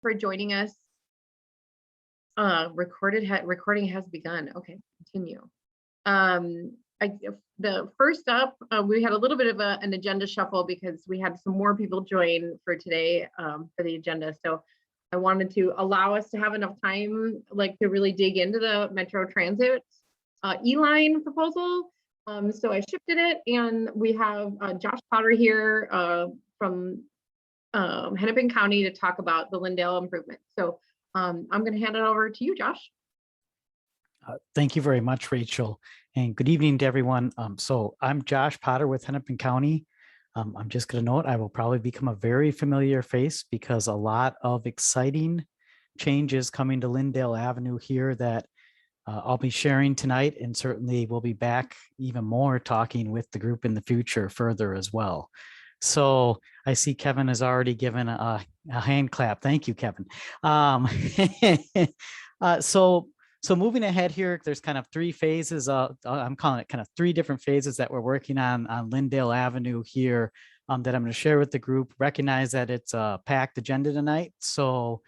for joining us. Recording has begun. Okay, continue. The first up, we had a little bit of an agenda shuffle because we had some more people join for today for the agenda. So I wanted to allow us to have enough time, like, to really dig into the Metro Transit E-line proposal. So I shifted it, and we have Josh Potter here from Hennepin County to talk about the Lyndale improvement. So I'm going to hand it over to you, Josh. Thank you very much, Rachel, and good evening to everyone. So I'm Josh Potter with Hennepin County. I'm just going to note I will probably become a very familiar face because a lot of exciting changes coming to Lyndale Avenue here that I'll be sharing tonight, and certainly we'll be back even more talking with the group in the future further as well. So I see Kevin has already given a hand clap. Thank you, Kevin. So moving ahead here, there's kind of three phases. I'm calling it kind of three different phases that we're working on Lyndale Avenue here that I'm going to share with the group. Recognize that it's a packed agenda tonight. So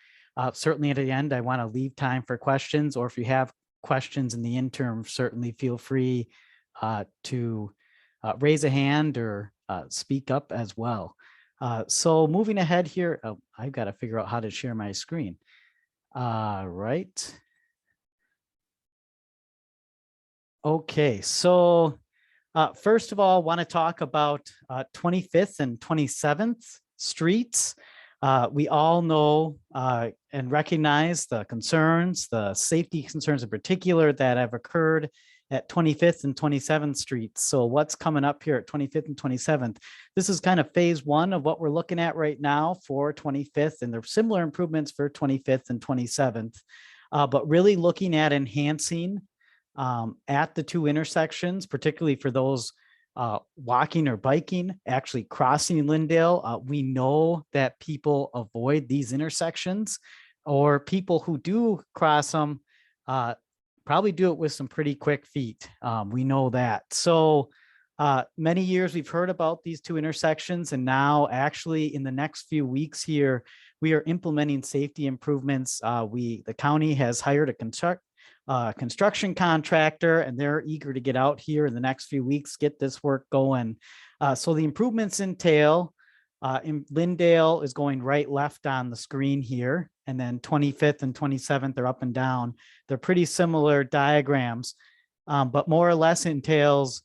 certainly at the end, I want to leave time for questions, or if you have questions in the interim, certainly feel free to raise a hand or speak up as well. So moving ahead here, I've got to figure out how to share my screen. Right. Okay, so first of all, I want to talk about 25th and 27th Streets. We all know and recognize the concerns, the safety concerns in particular that have occurred at 25th and 27th Streets. So what's coming up here at 25th and 27th? This is kind of phase one of what we're looking at right now for 25th, and there are similar improvements for 25th and 27th, but really looking at enhancing at the two intersections, particularly for those walking or biking, actually crossing Lyndale. We know that people avoid these intersections, or people who do cross them probably do it with some pretty quick feet. We know that. So many years we've heard about these two intersections, and now actually in the next few weeks here, we are implementing safety improvements. The county has hired a construction contractor, and they're eager to get out here in the next few weeks, get this work going. So the improvements entail in Lyndale is going right left on the screen here, and then 25th and 27th are up and down. They're pretty similar diagrams, but more or less entails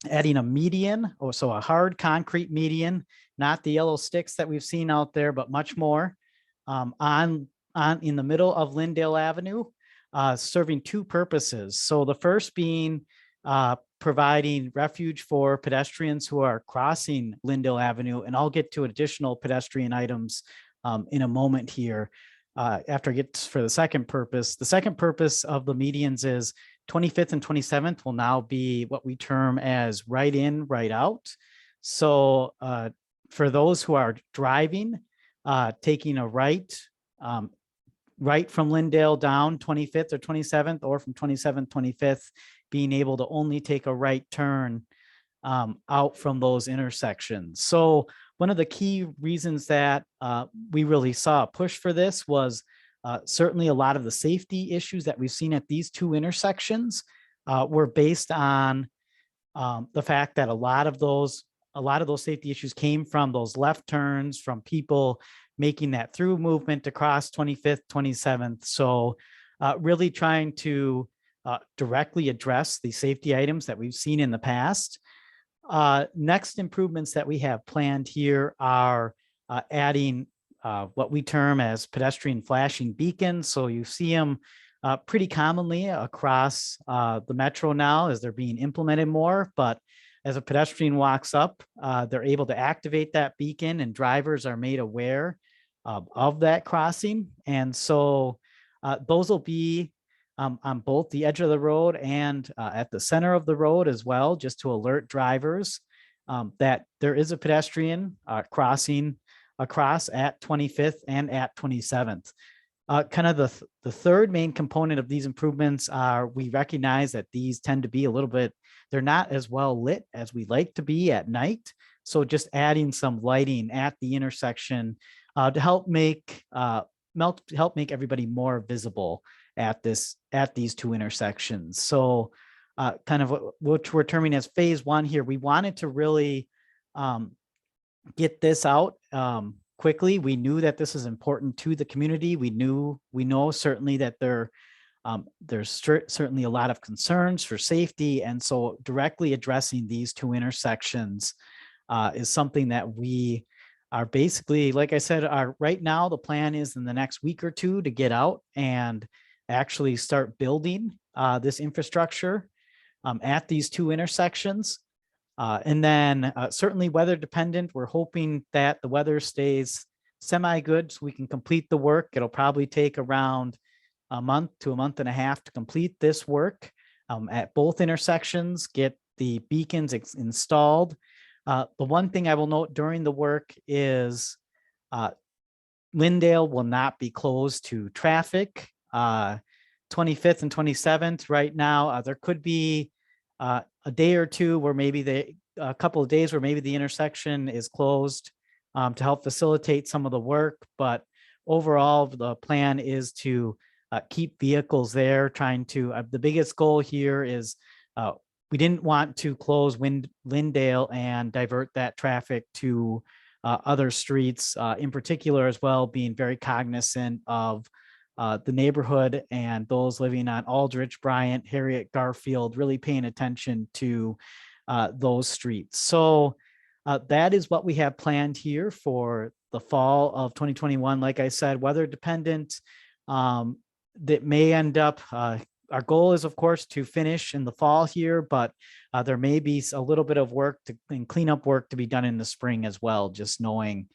adding a median, or so a hard concrete median, not the yellow sticks that we've seen out there, but much more in the middle of Lyndale Avenue. Serving two purposes. So the first being providing refuge for pedestrians who are crossing Lyndale Avenue, and I'll get to additional pedestrian items in a moment here after I get for the second purpose. The second purpose of the medians is 25th and 27th will now be what we term as right in, right out. So for those who are driving, taking a right from Lyndale down 25th or 27th, or from 27th, 25th, being able to only take a right turn out from those intersections. So one of the key reasons that we really saw a push for this was certainly a lot of the safety issues that we've seen at these two intersections were based on the fact that a lot of those safety issues came from those left turns, from people making that through movement across 25th, 27th. So really trying to directly address the safety items that we've seen in the past. Next improvements that we have planned here are adding what we term as pedestrian flashing beacons. So you see them pretty commonly across the metro now as they're being implemented more, but as a pedestrian walks up, they're able to activate that beacon, and drivers are made aware of that crossing. And so those will be on both the edge of the road and at the center of the road as well, just to alert drivers that there is a pedestrian crossing across at 25th and at 27th. Kind of the third main component of these improvements are, we recognize that these tend to be a little bit, they're not as well lit as we like to be at night. So just adding some lighting at the intersection to help make everybody more visible at these two intersections. So kind of what we're terming as phase one here, we wanted to really get this out quickly. We knew that this is important to the community. We know certainly that there's certainly a lot of concerns for safety. And so directly addressing these two intersections is something that we are basically, like I said, right now, the plan is in the next week or two to get out and actually start building this infrastructure at these two intersections. And then certainly weather dependent, we're hoping that the weather stays semi-good so we can complete the work. It'll probably take around a month to a month and a half to complete this work at both intersections, get the beacons installed. The one thing I will note during the work is Lyndale will not be closed to traffic. 25th and 27th right now, there could be a day or two where maybe a couple of days where maybe the intersection is closed to help facilitate some of the work. But overall, the plan is to keep vehicles there, trying to, the biggest goal here is we didn't want to close Lyndale and divert that traffic to other streets, in particular as well, being very cognizant of the neighborhood and those living on Aldrich, Bryant, Harriet, Garfield, really paying attention to those streets. So that is what we have planned here for the fall of 2021. Like I said, weather dependent, that may end up, our goal is of course to finish in the fall here, but there may be a little bit of work and cleanup work to be done in the spring as well, just knowing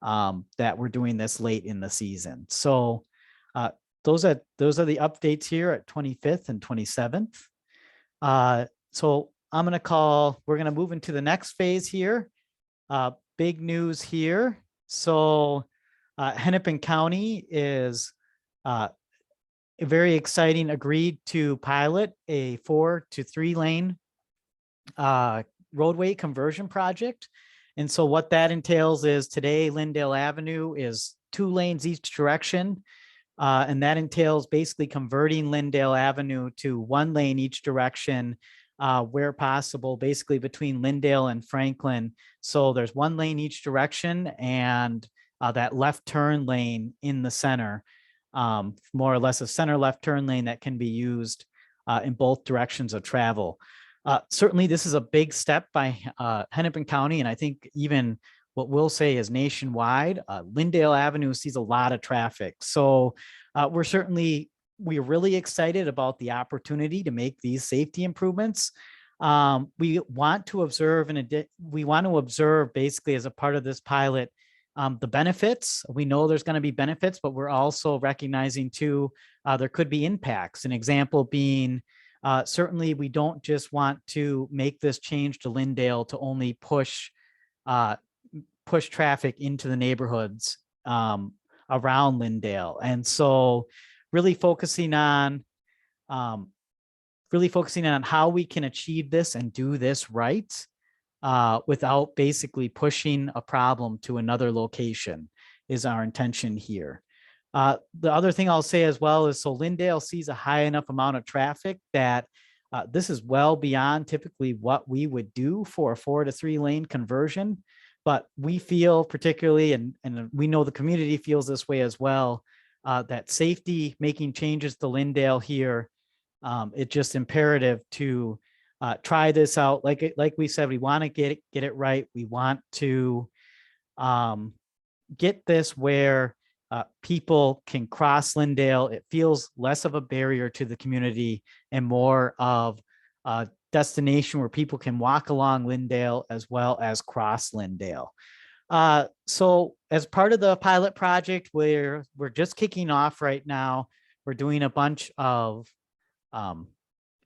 that we're doing this late in the season. So those are the updates here at 25th and 27th. So we're going to move into the next phase here. Big news here. So Hennepin County is very exciting, agreed to pilot a 4 to 3 lane roadway conversion project. And so what that entails is today Lyndale Avenue is 2 lanes each direction. And that entails basically converting Lyndale Avenue to 1 lane each direction where possible, basically between Lyndale and Franklin. So there's 1 lane each direction and that left turn lane in the center, more or less a center left turn lane that can be used in both directions of travel. Certainly this is a big step by Hennepin County, and I think even what we'll say is nationwide. Lyndale Avenue sees a lot of traffic. So we're really excited about the opportunity to make these safety improvements. We want to observe basically as a part of this pilot, the benefits. We know there's going to be benefits, but we're also recognizing too, there could be impacts. An example being, certainly we don't just want to make this change to Lyndale to only push traffic into the neighborhoods around Lyndale. And so really focusing on how we can achieve this and do this right without basically pushing a problem to another location is our intention here. The other thing I'll say as well is, so Lyndale sees a high enough amount of traffic that this is well beyond typically what we would do for a 4 to 3 lane conversion. But we feel particularly, and we know the community feels this way as well, that safety, making changes to Lyndale here, it's just imperative to try this out. Like we said, we want to get it right. We want to get this where people can cross Lyndale. It feels less of a barrier to the community and more of a destination where people can walk along Lyndale as well as cross Lyndale. So as part of the pilot project, we're just kicking off right now. We're doing a bunch of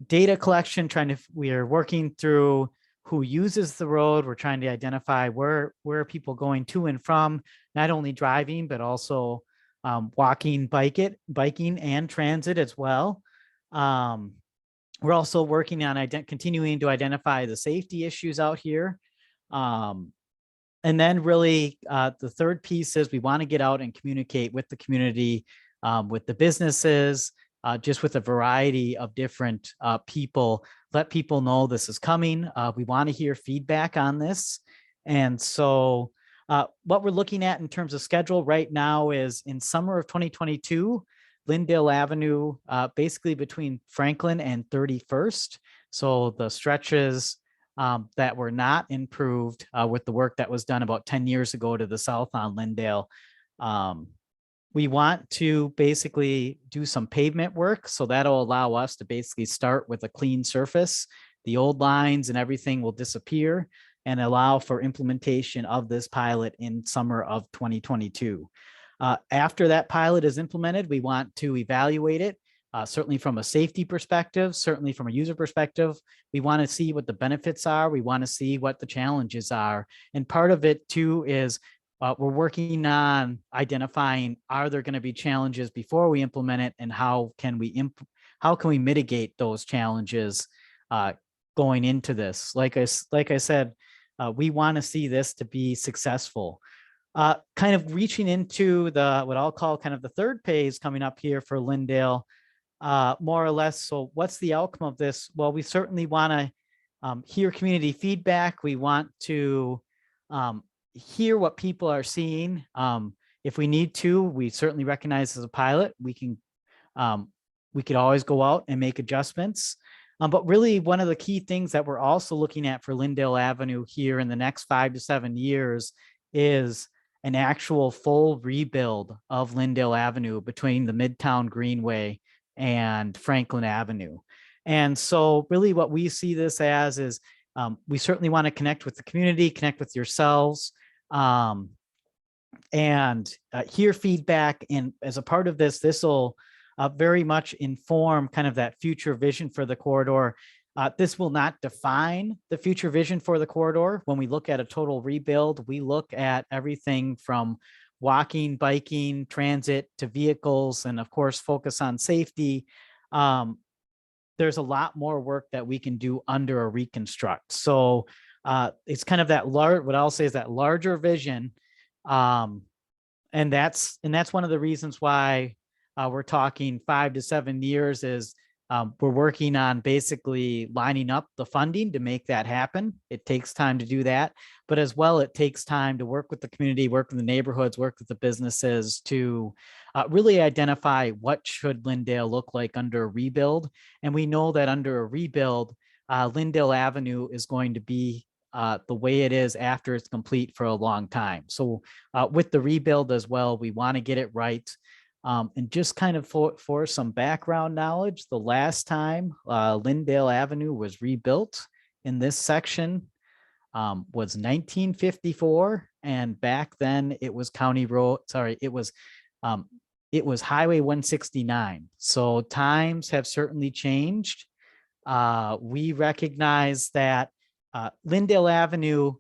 data collection, we are working through who uses the road. We're trying to identify where are people going to and from, not only driving, but also walking, biking and transit as well. We're also working on continuing to identify the safety issues out here. And then really the third piece is we want to get out and communicate with the community, with the businesses, just with a variety of different people, let people know this is coming. We want to hear feedback on this. And so what we're looking at in terms of schedule right now is in summer of 2022, Lyndale Avenue, basically between Franklin and 31st. So the stretches that were not improved with the work that was done about 10 years ago to the south on Lyndale. We want to basically do some pavement work. So that'll allow us to basically start with a clean surface. The old lines and everything will disappear and allow for implementation of this pilot in summer of 2022. After that pilot is implemented, we want to evaluate it. Certainly from a safety perspective, certainly from a user perspective, we want to see what the benefits are. We want to see what the challenges are. And part of it too is we're working on identifying, are there going to be challenges before we implement it, and how can we mitigate those challenges going into this? Like I said, we want to see this to be successful. Kind of reaching into what I'll call kind of the third phase coming up here for Lyndale, more or less. So what's the outcome of this? Well, we certainly want to hear community feedback. We want to hear what people are seeing. If we need to, we certainly recognize as a pilot, we could always go out and make adjustments. But really one of the key things that we're also looking at for Lyndale Avenue here in the next 5 to 7 years is an actual full rebuild of Lyndale Avenue between the Midtown Greenway and Franklin Avenue. And so really what we see this as is we certainly want to connect with the community, connect with yourselves, and hear feedback. And as a part of this, this will very much inform kind of that future vision for the corridor. This will not define the future vision for the corridor. When we look at a total rebuild, we look at everything from walking, biking, transit to vehicles, and of course, focus on safety. There's a lot more work that we can do under a reconstruct. So it's kind of that what I'll say is that larger vision. And that's one of the reasons why we're talking 5 to 7 years is we're working on basically lining up the funding to make that happen. It takes time to do that, but as well, it takes time to work with the community, work with the neighborhoods, work with the businesses to really identify what should Lyndale look like under a rebuild. And we know that under a rebuild, Lyndale Avenue is going to be the way it is after it's complete for a long time. So with the rebuild as well, we want to get it right. And just kind of for some background knowledge, the last time Lyndale Avenue was rebuilt in this section was 1954. And back then it was County Road, sorry, it was Highway 169. So times have certainly changed. We recognize that Lyndale Avenue,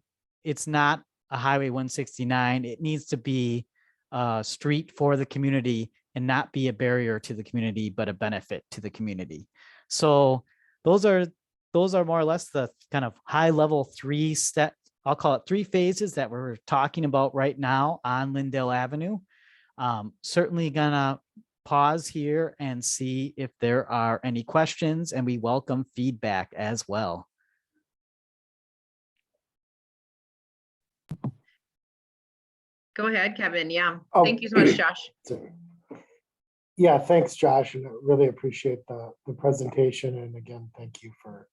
it's not a Highway 169. It needs to be a street for the community and not be a barrier to the community, but a benefit to the community. So those are more or less the kind of high level I'll call it 3 phases that we're talking about right now on Lyndale Avenue. Certainly gonna pause here and see if there are any questions, and we welcome feedback as well. Go ahead, Kevin. Yeah. Thank you so much, Josh. Yeah, thanks, Josh. And I really appreciate the presentation. And again, thank you for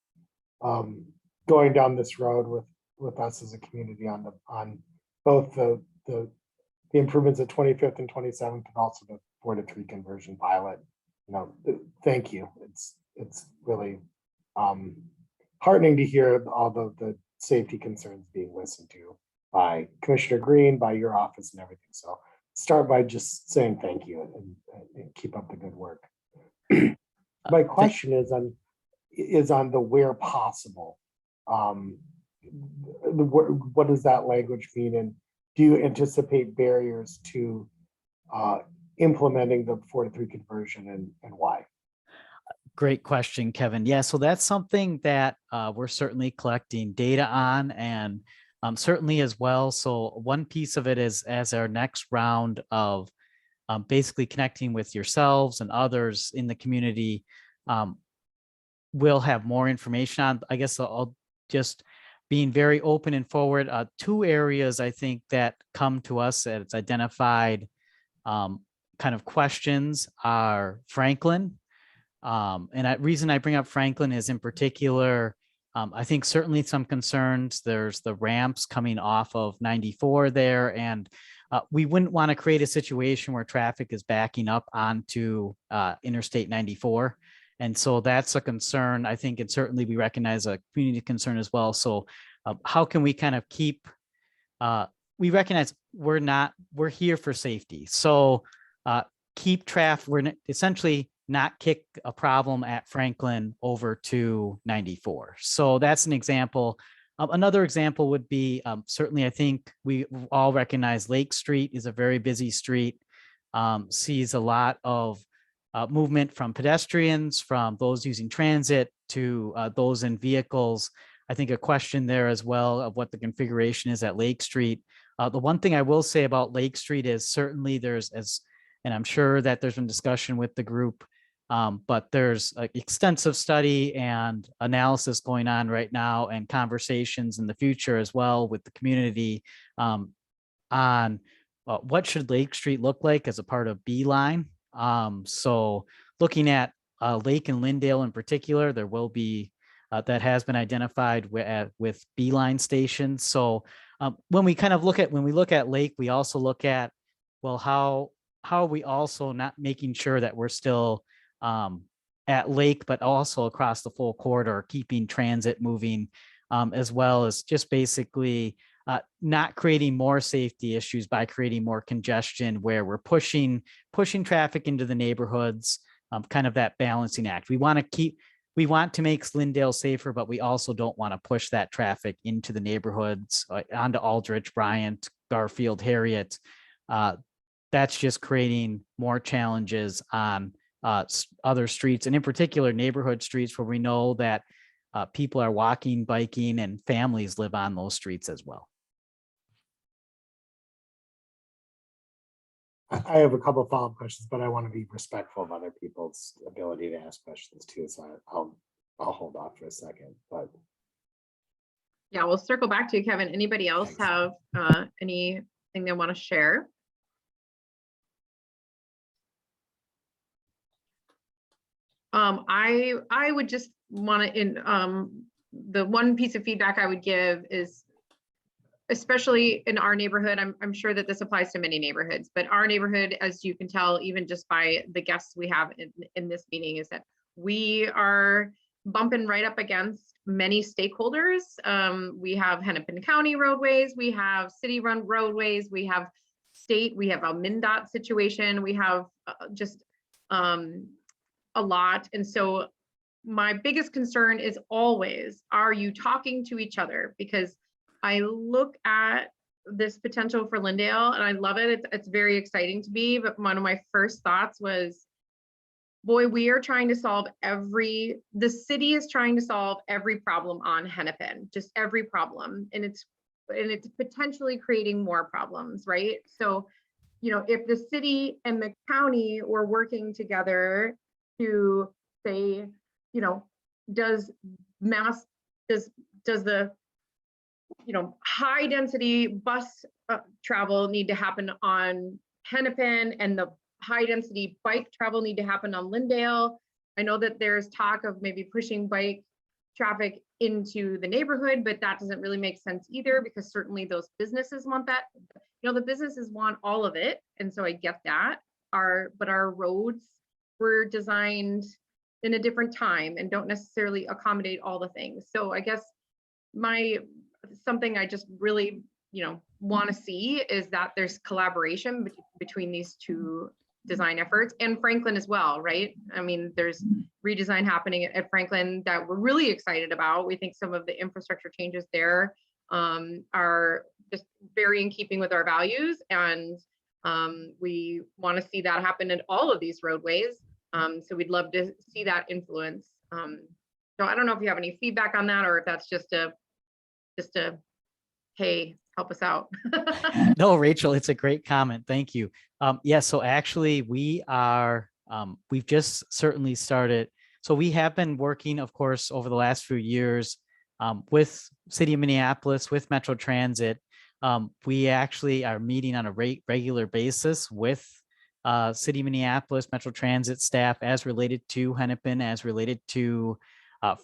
going down this road with us as a community on both the improvements at 25th and 27th, and also the 4 to 3 conversion pilot. Thank you. It's really heartening to hear all the safety concerns being listened to by Commissioner Green, by your office and everything. So start by just saying thank you and keep up the good work. My question is on the where possible. What does that language mean? And do you anticipate barriers to implementing the 4 to 3 conversion, and why? Great question, Kevin. Yeah, so that's something that we're certainly collecting data on, and certainly as well. So one piece of it is as our next round of basically connecting with yourselves and others in the community, we'll have more information on. I guess I'll just being very open and forward. Two areas I think that come to us that it's identified kind of questions are Franklin. And the reason I bring up Franklin is in particular, I think certainly some concerns. There's the ramps coming off of 94 there, and we wouldn't want to create a situation where traffic is backing up onto Interstate 94. And so that's a concern, I think, and certainly we recognize a community concern as well. So how can we kind of keep, we recognize we're here for safety. So keep traffic, we're essentially not kick a problem at Franklin over to 94. So that's an example. Another example would be certainly, I think we all recognize Lake Street is a very busy street, sees a lot of movement from pedestrians, from those using transit to those in vehicles. I think a question there as well of what the configuration is at Lake Street. The one thing I will say about Lake Street is certainly and I'm sure that there's been discussion with the group, but there's extensive study and analysis going on right now and conversations in the future as well with the community on what should Lake Street look like as a part of Beeline. So looking at Lake and Lyndale in particular, there will be that has been identified with Beeline stations. So when we look at Lake, we also look at, well, how are we also not making sure that we're still at Lake, but also across the full corridor, keeping transit moving, as well as just basically not creating more safety issues by creating more congestion where we're pushing traffic into the neighborhoods, kind of that balancing act. We want to make Lyndale safer, but we also don't want to push that traffic into the neighborhoods, onto Aldrich, Bryant, Garfield, Harriet. That's just creating more challenges on other streets, and in particular neighborhood streets where we know that people are walking, biking, and families live on those streets as well. I have a couple of follow-up questions, but I want to be respectful of other people's ability to ask questions too. So I'll hold off for a second, but. Yeah, we'll circle back to you, Kevin. Anybody else Thanks. have anything they want to share? I would just want to, the one piece of feedback I would give is, especially in our neighborhood, I'm sure that this applies to many neighborhoods, but our neighborhood, as you can tell, even just by the guests we have in this meeting, is that we are bumping right up against many stakeholders. We have Hennepin County roadways, we have city-run roadways, we have state, we have a MnDOT situation, we have just a lot. And so my biggest concern is always, are you talking to each other? Because I look at this potential for Lyndale and I love it. It's very exciting to me. But one of my first thoughts was, boy, we are trying to solve the city is trying to solve every problem on Hennepin, just every problem. And it's potentially creating more problems, right? So, if the city and the county were working together to say, does the high density bus travel need to happen on Hennepin and the high density bike travel need to happen on Lyndale? I know that there's talk of maybe pushing bike traffic into the neighborhood, but that doesn't really make sense either, because certainly those businesses want that. The businesses want all of it. And so I get that. But our roads were designed in a different time and don't necessarily accommodate all the things. So I guess something I just really, want to see is that there's collaboration between these two design efforts, and Franklin as well, right? I mean, there's redesign happening at Franklin that we're really excited about. We think some of the infrastructure changes there are just very in keeping with our values, and we want to see that happen in all of these roadways. So we'd love to see that influence. So I don't know if you have any feedback on that, or if that's just a hey, help us out. No, Rachel, it's a great comment. Thank you. Yeah, so actually we've just certainly started. So we have been working, of course, over the last few years with City of Minneapolis, with Metro Transit. We actually are meeting on a regular basis with City of Minneapolis, Metro Transit staff as related to Hennepin, as related to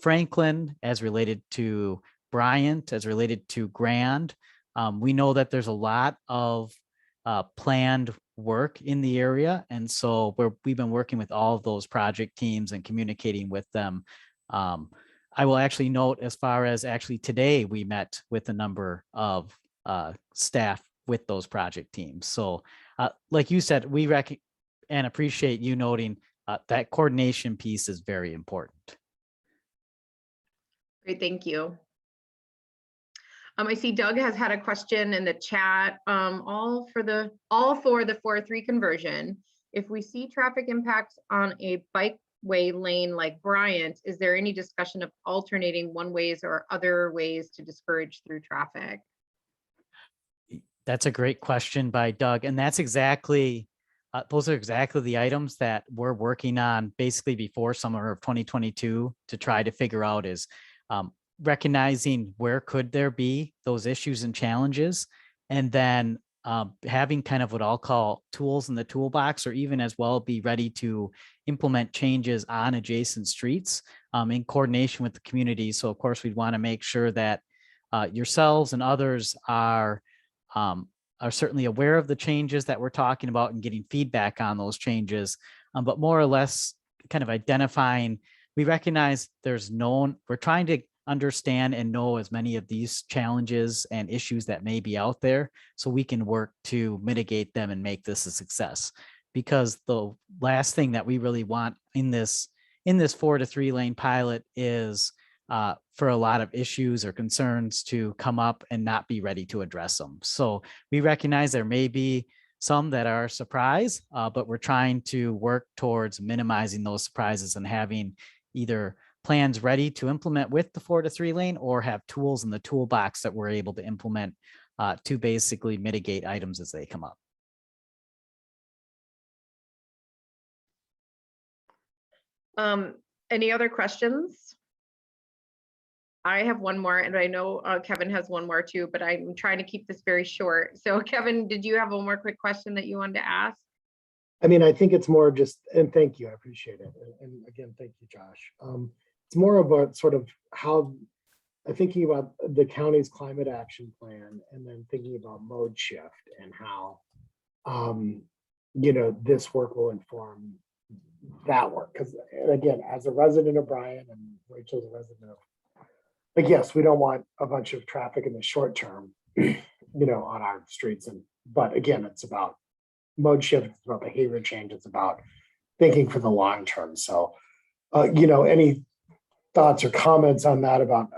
Franklin, as related to Bryant, as related to Grand. We know that there's a lot of planned work in the area. And so we've been working with all of those project teams and communicating with them. I will actually note, as far as actually today, we met with a number of staff with those project teams. So like you said, we and appreciate you noting that coordination piece is very important. Great, thank you. I see Doug has had a question in the chat, all for the 4-3 conversion. If we see traffic impacts on a bikeway lane like Bryant, is there any discussion of alternating one ways or other ways to discourage through traffic? That's a great question by Doug. And that's exactly, those are exactly the items that we're working on basically before summer of 2022 to try to figure out is recognizing where could there be those issues and challenges, and then having kind of what I'll call tools in the toolbox, or even as well be ready to implement changes on adjacent streets in coordination with the community. So of course, we'd want to make sure that yourselves and others are certainly aware of the changes that we're talking about and getting feedback on those changes, but more or less kind of identifying, we recognize we're trying to understand and know as many of these challenges and issues that may be out there so we can work to mitigate them and make this a success. Because the last thing that we really want in this 4-3 lane pilot is for a lot of issues or concerns to come up and not be ready to address them. So we recognize there may be some that are a surprise, but we're trying to work towards minimizing those surprises and having either plans ready to implement with the 4-3 lane or have tools in the toolbox that we're able to implement to basically mitigate items as they come up. Any other questions? I have one more, and I know Kevin has one more too, but I'm trying to keep this very short. So Kevin, did you have one more quick question that you wanted to ask? I mean, I think it's more just, and thank you, I appreciate it. And again, thank you, Josh. It's more about sort of how I'm thinking about the county's climate action plan, and then thinking about mode shift and how, this work will inform that work. Because again, as a resident of Bryan, and Rachel's a resident of, like, yes, we don't want a bunch of traffic in the short term, on our streets. But again, it's about mode shift, it's about behavior change, it's about thinking for the long term. So, any thoughts or comments on that about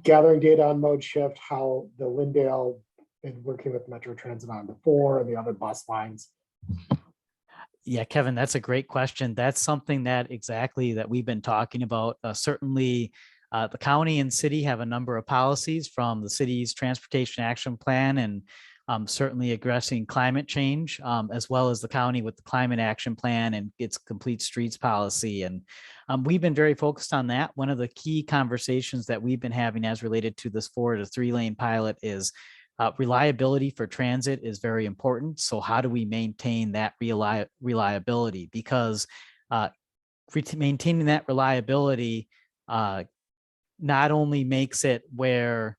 gathering data on mode shift, how the Lyndale and working with Metro Transit on the 4 and the other bus lines? Yeah, Kevin, that's a great question. That's something that we've been talking about. Certainly, the county and city have a number of policies from the city's transportation action plan, and certainly addressing climate change, as well as the county with the climate action plan and its complete streets policy. And we've been very focused on that. One of the key conversations that we've been having as related to this 4-3 lane pilot is reliability for transit is very important. So how do we maintain that reliability? Because maintaining that reliability not only makes it where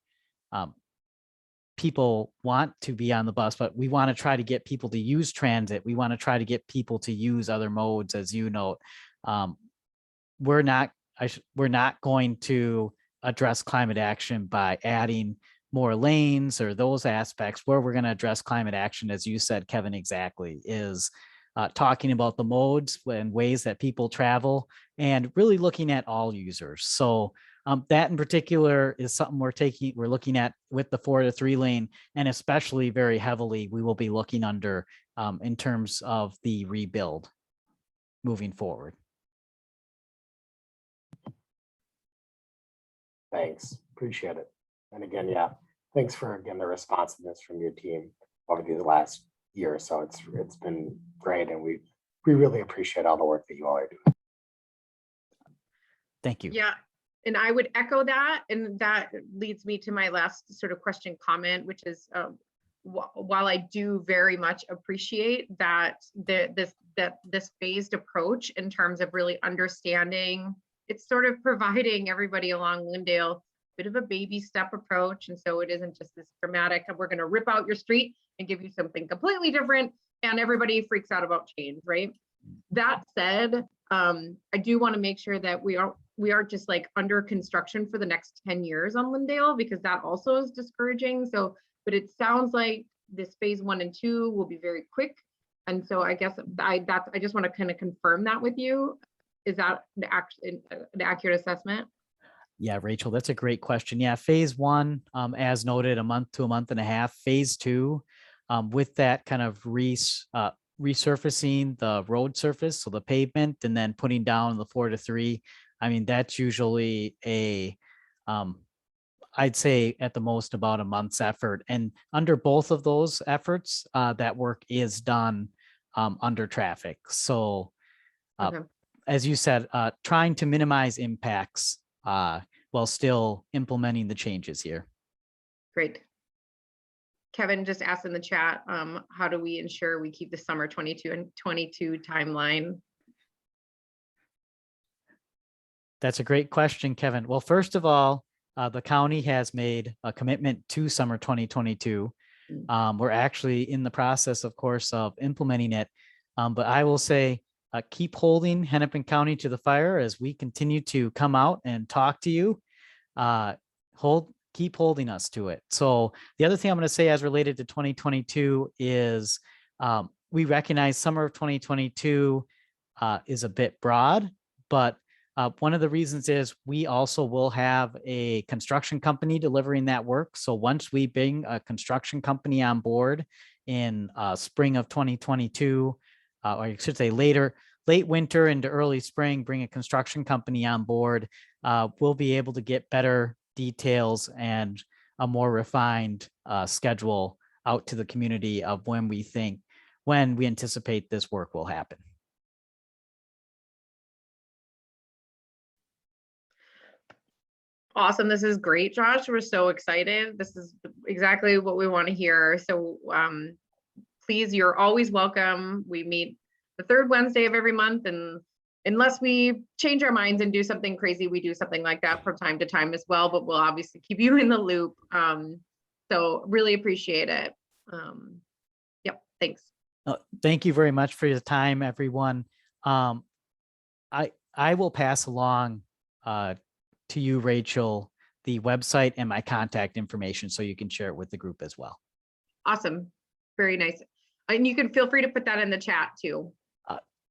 people want to be on the bus, but we want to try to get people to use transit. We want to try to get people to use other modes, as you note. We're not going to address climate action by adding more lanes or those aspects. Where we're going to address climate action, as you said, Kevin, exactly, is talking about the modes and ways that people travel and really looking at all users. So that in particular is something we're looking at with the 4-3 lane, and especially very heavily we will be looking under in terms of the rebuild moving forward. Thanks, appreciate it. And again, yeah, thanks for, again, the responsiveness from your team over these last year or so. It's been great, and we really appreciate all the work that you all are doing. Thank you. Yeah, and I would echo that, and that leads me to my last sort of question comment, which is while I do very much appreciate that this phased approach in terms of really understanding, it's sort of providing everybody along Lyndale a bit of a baby step approach, and so it isn't just this dramatic, we're going to rip out your street and give you something completely different, and everybody freaks out about change, right? That said, I do want to make sure that we aren't just like under construction for the next 10 years on Lyndale, because that also is discouraging. So, but it sounds like this phase 1 and 2 will be very quick. And so I guess I just want to kind of confirm that with you. Is that an accurate assessment? Yeah, Rachel, that's a great question. Yeah, phase 1, as noted, a month to a month and a half. Phase 2, with that kind of resurfacing the road surface, so the pavement, and then putting down the 4 to 3. I mean, that's usually I'd say at the most about a month's effort. And under both of those efforts, that work is done under traffic. So Okay. as you said, trying to minimize impacts while still implementing the changes here. Great. Kevin just asked in the chat, how do we ensure we keep the summer 22 and 22 timeline? That's a great question, Kevin. Well, first of all, the county has made a commitment to summer 2022. We're actually in the process, of course, of implementing it. But I will say, keep holding Hennepin County to the fire as we continue to come out and talk to you. Keep holding us to it. So the other thing I'm going to say as related to 2022 is we recognize summer of 2022 is a bit broad, but one of the reasons is we also will have a construction company delivering that work. So once we bring a construction company on board in spring of 2022, or I should say late winter into early spring, bring a construction company on board, we'll be able to get better details and a more refined schedule out to the community of when we anticipate this work will happen. Awesome. This is great, Josh. We're so excited. This is exactly what we want to hear. So please, you're always welcome. We meet the third Wednesday of every month, and unless we change our minds and do something crazy, we do something like that from time to time as well, but we'll obviously keep you in the loop. So really appreciate it. Yep, thanks. Thank you very much for your time, everyone. I will pass along to you, Rachel, the website and my contact information so you can share it with the group as well. Awesome. Very nice. And you can feel free to put that in the chat too.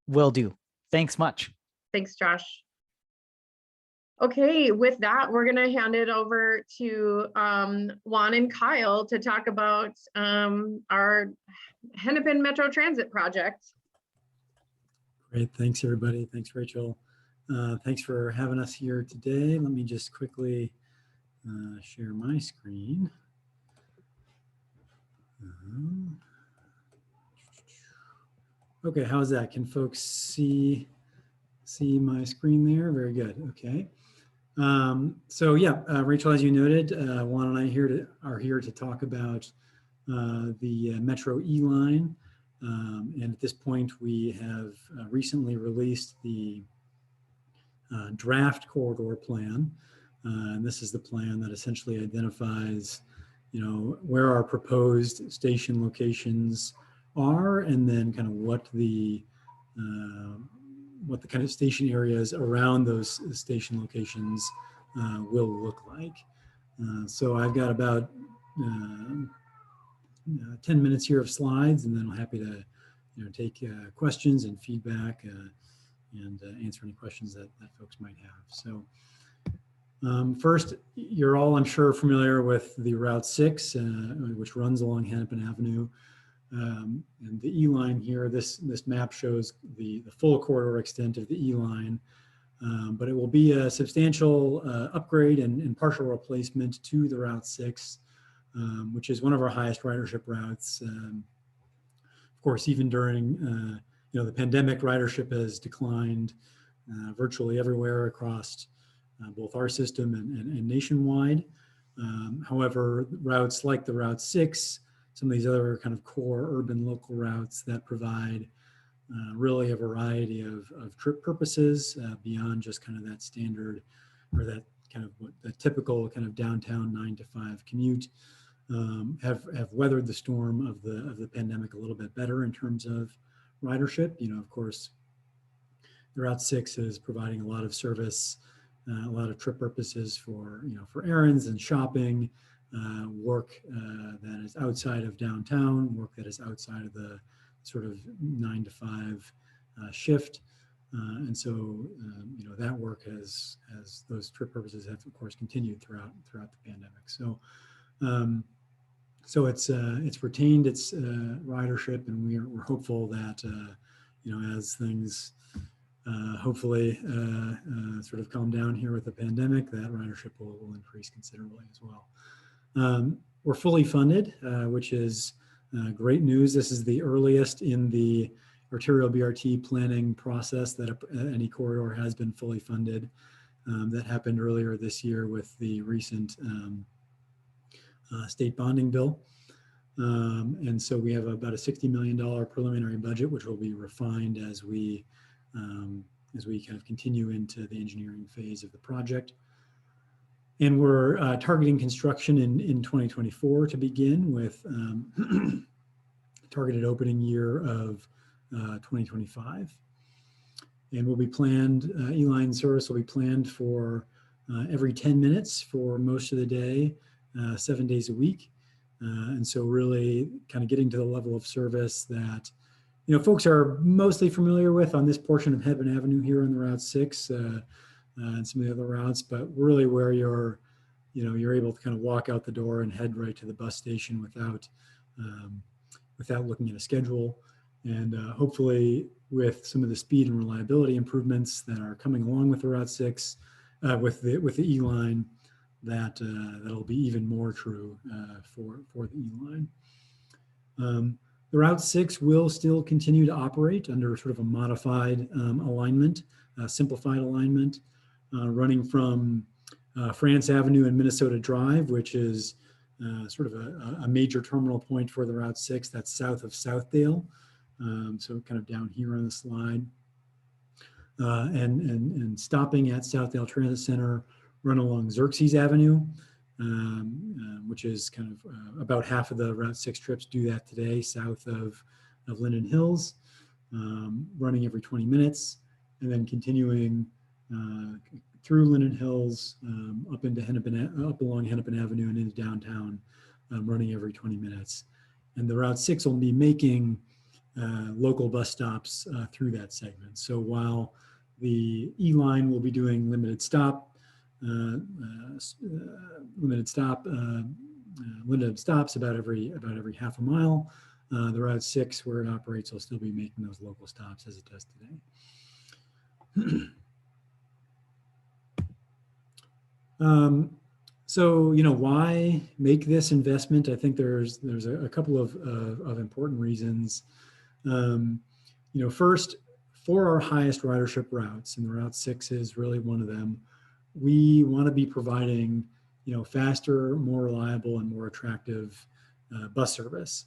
Will do. Thanks much. Thanks, Josh. Okay, with that, we're going to hand it over to Juan and Kyle to talk about our Hennepin Metro Transit project. Great. Thanks, everybody. Thanks, Rachel. Thanks for having us here today. Let me just quickly share my screen. Okay, how's that? Can folks see my screen there? Very good. Okay. So yeah, Rachel, as you noted, Juan and I are here to talk about the Metro E-line. And at this point, we have recently released the draft corridor plan. And this is the plan that essentially identifies, where our proposed station locations are, and then kind of what the kind of station areas around those station locations will look like. So I've got about 10 minutes here of slides, and then I'm happy to take questions and feedback and answer any questions that folks might have. So first, you're all, I'm sure, familiar with the Route 6, which runs along Hennepin Avenue. And the E-line here, this map shows the full corridor extent of the E-line, but it will be a substantial upgrade and partial replacement to the Route 6 which is one of our highest ridership routes. Of course, even during the pandemic, ridership has declined virtually everywhere across both our system and nationwide. However, routes like the Route 6, some of these other kind of core urban local routes that provide really a variety of trip purposes beyond just kind of that standard or that kind of the typical kind of downtown 9 to 5 commute have weathered the storm of the pandemic a little bit better in terms of ridership. Of course, the Route 6 is providing a lot of service, a lot of trip purposes for errands and shopping, work that is outside of downtown, work that is outside of the sort of 9 to 5 shift. And so, that work has those trip purposes have, of course, continued throughout the pandemic. So, it's retained its ridership, and we're hopeful that, as things hopefully sort of calm down here with the pandemic, that ridership will increase considerably as well. We're fully funded, which is great news. This is the earliest in the arterial BRT planning process that any corridor has been fully funded. That happened earlier this year with the recent state bonding bill. And so we have about a $60 million preliminary budget, which will be refined as we kind of continue into the engineering phase of the project. And we're targeting construction in 2024 to begin with targeted opening year of 2025. And will be planned, E-line service will be planned for every 10 minutes for most of the day, 7 days a week. And so really kind of getting to the level of service that, folks are mostly familiar with on this portion of Hennepin Avenue here on the Route 6 and some of the other routes, but really where you're able to kind of walk out the door and head right to the bus station without looking at a schedule. And hopefully with some of the speed and reliability improvements that are coming along with the Route 6, with the E-line, that'll be even more true for the E-line. The Route 6 will still continue to operate under sort of a modified alignment, simplified alignment, running from France Avenue and Minnesota Drive, which is sort of a major terminal point for the Route 6 that's south of Southdale. So kind of down here on the slide. And stopping at Southdale Transit Center, run along Xerxes Avenue, which is kind of about half of the Route 6 trips do that today, south of Linden Hills, running every 20 minutes, and then continuing through Linden Hills, up along Hennepin Avenue and into downtown, running every 20 minutes. And the Route 6 will be making local bus stops through that segment. So while the E-line will be doing limited stops about every half a mile, the Route 6 where it operates will still be making those local stops as it does today. So, why make this investment? I think there's a couple of important reasons. First, for our highest ridership routes, and the Route 6 is really one of them, we want to be providing, faster, more reliable, and more attractive bus service.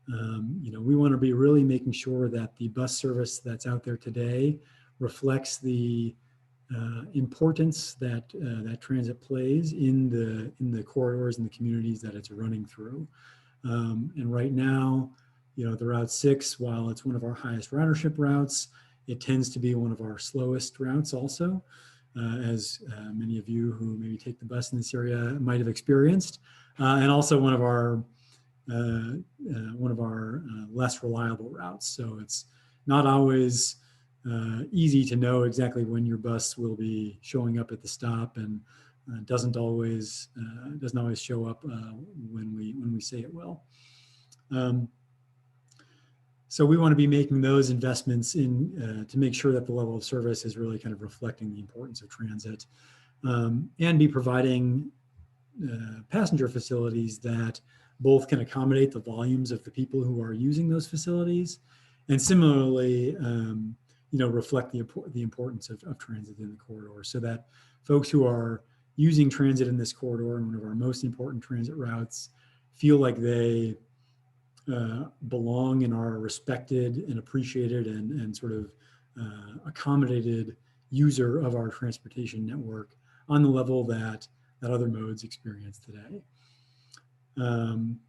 We want to be really making sure that the bus service that's out there today reflects the importance that that transit plays in the corridors and the communities that it's running through. And right now, the Route 6, while it's one of our highest ridership routes, it tends to be one of our slowest routes also, as many of you who maybe take the bus in this area might have experienced, and also one of our less reliable routes. So it's not always easy to know exactly when your bus will be showing up at the stop, and doesn't always show up when we say it will. So we want to be making those investments in to make sure that the level of service is really kind of reflecting the importance of transit, and be providing passenger facilities that both can accommodate the volumes of the people who are using those facilities, and similarly, reflect the importance of transit in the corridor, so that folks who are using transit in this corridor, and one of our most important transit routes, feel like they belong and are respected and appreciated and sort of accommodated user of our transportation network on the level that other modes experience today. And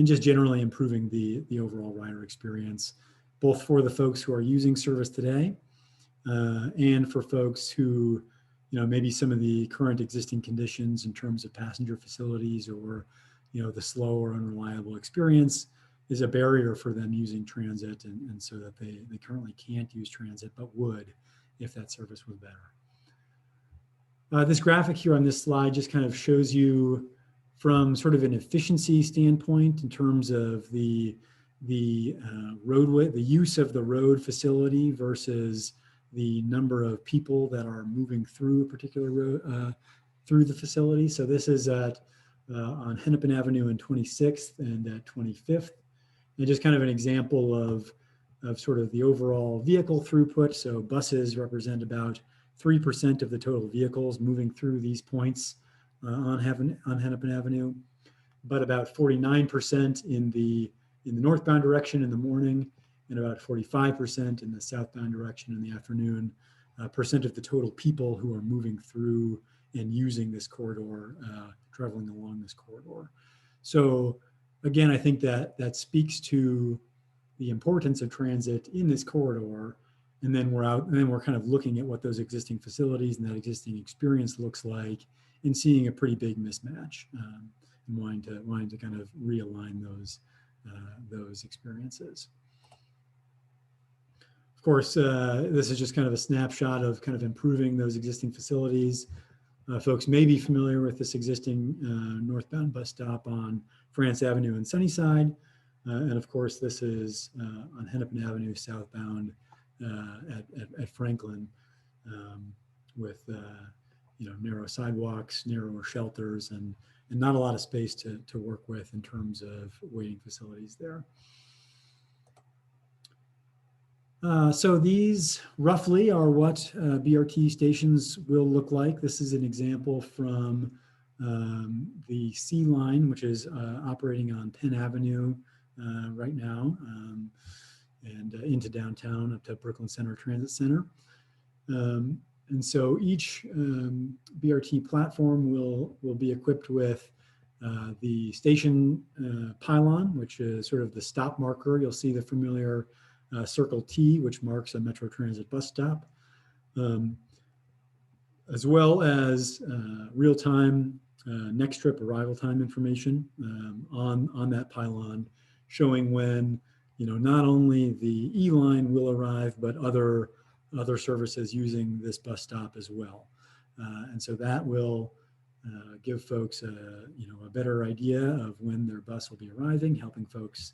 just generally improving the overall rider experience, both for the folks who are using service today and for folks who, maybe some of the current existing conditions in terms of passenger facilities or, the slow or unreliable experience is a barrier for them using transit, and so that they currently can't use transit, but would if that service was better. This graphic here on this slide just kind of shows you from sort of an efficiency standpoint in terms of the roadway, the use of the road facility versus the number of people that are moving through a particular road, through the facility. So this is on Hennepin Avenue and 26th and at 25th. And just kind of an example of sort of the overall vehicle throughput. So buses represent about 3% of the total vehicles moving through these points on Hennepin Avenue, but about 49% in the northbound direction in the morning, and about 45% in the southbound direction in the afternoon, percent of the total people who are moving through and using this corridor, traveling along this corridor. So again, I think that speaks to the importance of transit in this corridor. And then we're kind of looking at what those existing facilities and that existing experience looks like, and seeing a pretty big mismatch, and wanting to kind of realign those experiences. Of course, this is just kind of a snapshot of kind of improving those existing facilities. Folks may be familiar with this existing northbound bus stop on France Avenue and Sunnyside. And of course, this is on Hennepin Avenue southbound at Franklin, with narrow sidewalks, narrower shelters, and not a lot of space to work with in terms of waiting facilities there. So these roughly are what BRT stations will look like. This is an example from the C line, which is operating on Penn Avenue right now, and into downtown up to Brooklyn Center Transit Center. And so each BRT platform will be equipped with the station pylon, which is sort of the stop marker. You'll see the familiar circle T, which marks a Metro Transit bus stop, as well as real-time next trip arrival time information on that pylon, showing when not only the E line will arrive, but other services using this bus stop as well. And so that will give folks a better idea of when their bus will be arriving, helping folks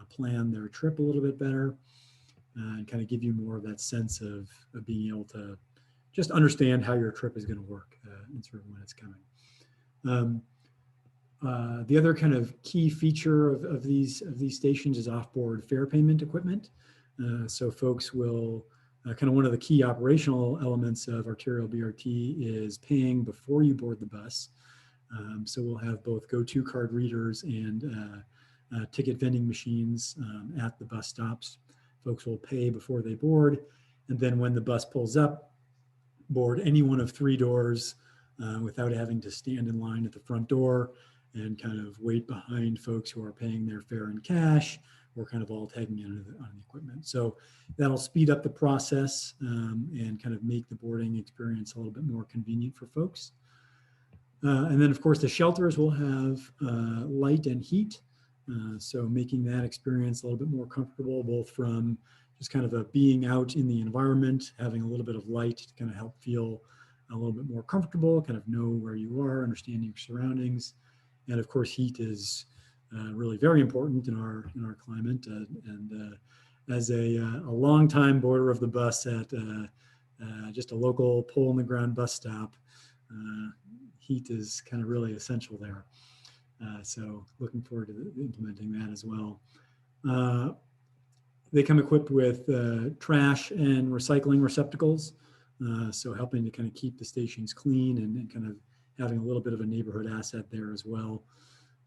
plan their trip a little bit better, and kind of give you more of that sense of being able to just understand how your trip is going to work and sort of when it's coming. The other kind of key feature of these stations is off-board fare payment equipment. So folks will kind of, one of the key operational elements of arterial BRT is paying before you board the bus. So we'll have both go-to card readers and ticket vending machines at the bus stops. Folks will pay before they board, and then when the bus pulls up, board any one of 3 doors without having to stand in line at the front door and kind of wait behind folks who are paying their fare in cash, or kind of all tagging in on the equipment. So that'll speed up the process and kind of make the boarding experience a little bit more convenient for folks. And then of course the shelters will have light and heat. So making that experience a little bit more comfortable, both from just kind of a being out in the environment, having a little bit of light to kind of help feel a little bit more comfortable, kind of know where you are, understanding your surroundings. And of course, heat is really very important in our climate. And as a longtime boarder of the bus at just a local pole in the ground bus stop, heat is kind of really essential there. So looking forward to implementing that as well. They come equipped with trash and recycling receptacles, so helping to kind of keep the stations clean and kind of having a little bit of a neighborhood asset there as well.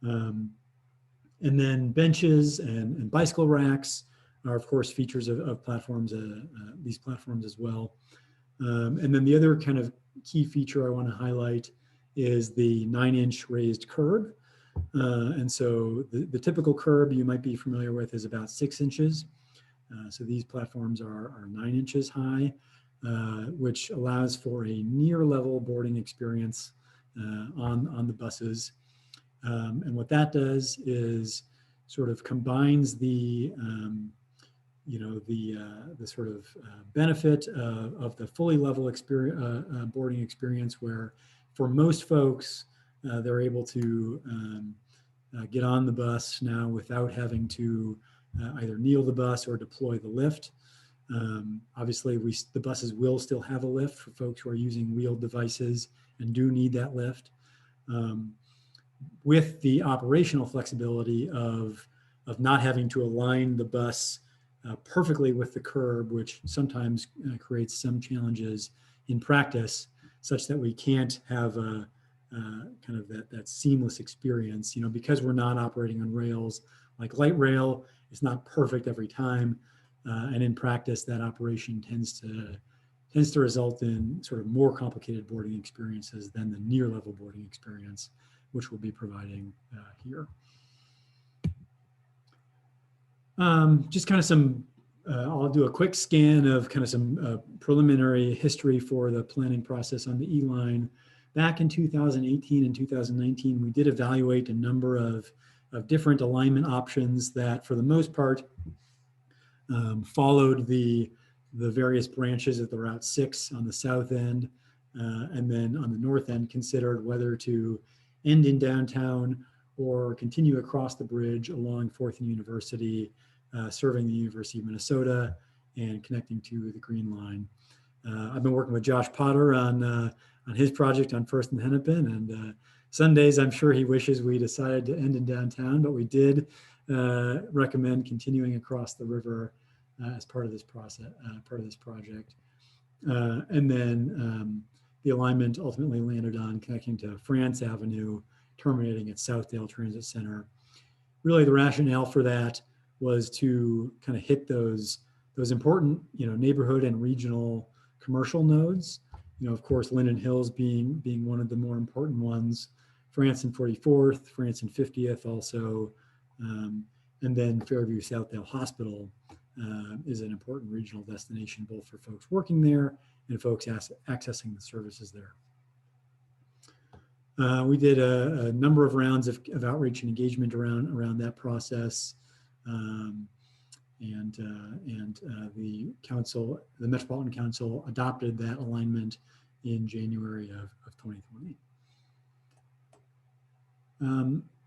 And then benches and bicycle racks are, of course, features of platforms, these platforms as well. And then the other kind of key feature I want to highlight is the 9-inch raised curb. And so the typical curb you might be familiar with is about 6 inches. So these platforms are 9 inches high, which allows for a near level boarding experience on the buses. And what that does is sort of combines the the sort of benefit of the fully level boarding experience, where for most folks, they're able to get on the bus now without having to either kneel the bus or deploy the lift. Obviously, the buses will still have a lift for folks who are using wheeled devices and do need that lift, with the operational flexibility of not having to align the bus perfectly with the curb, which sometimes creates some challenges in practice, such that we can't have a kind of that seamless experience, because we're not operating on rails. Like light rail, it's not perfect every time, and in practice, that operation tends to result in sort of more complicated boarding experiences than the near level boarding experience, which we'll be providing here. Just kind of some, I'll do a quick scan of kind of some preliminary history for the planning process on the E-line. Back in 2018 and 2019, we did evaluate a number of different alignment options that, for the most part, followed the various branches of the Route 6 on the south end, and then on the north end considered whether to end in downtown or continue across the bridge along 4th and University, serving the University of Minnesota and connecting to the Green Line. I've been working with Josh Potter on his project on 1st and Hennepin, and some days I'm sure he wishes we decided to end in downtown, but we did recommend continuing across the river as part of this process, part of this project. And then the alignment ultimately landed on connecting to France Avenue, terminating at Southdale Transit Center. Really, the rationale for that was to kind of hit those important, neighborhood and regional commercial nodes. Of course, Linden Hills being one of the more important ones, France and 44th, France and 50th also, and then Fairview Southdale Hospital is an important regional destination, both for folks working there and folks accessing the services there. We did a number of rounds of outreach and engagement around that process. The council, the Metropolitan Council, adopted that alignment in January of 2020.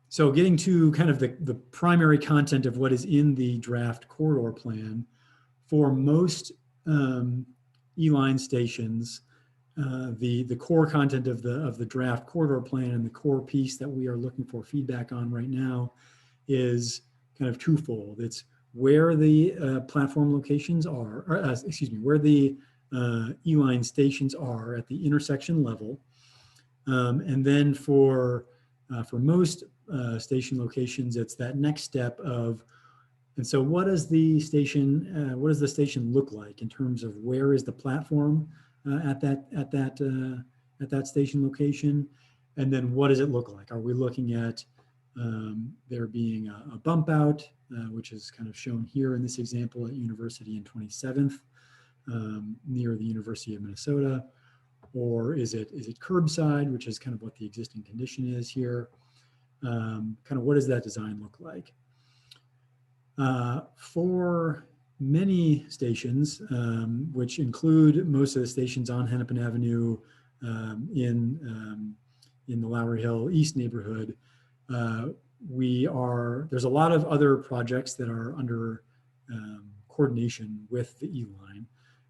So getting to kind of the primary content of what is in the draft corridor plan, for most E-line stations, the core content of the draft corridor plan and the core piece that we are looking for feedback on right now is kind of twofold. It's where the platform locations are, where the E-line stations are at the intersection level. And then for most station locations, it's that next step of, and so what does the station look like in terms of where is the platform at that station location, and then what does it look like? Are we looking at there being a bump out, which is kind of shown here in this example at University and 27th, near the University of Minnesota, or is it curbside, which is kind of what the existing condition is here? Kind of what does that design look like? For many stations, which include most of the stations on Hennepin Avenue in the Lowry Hill East neighborhood, there's a lot of other projects that are under coordination with the E-line.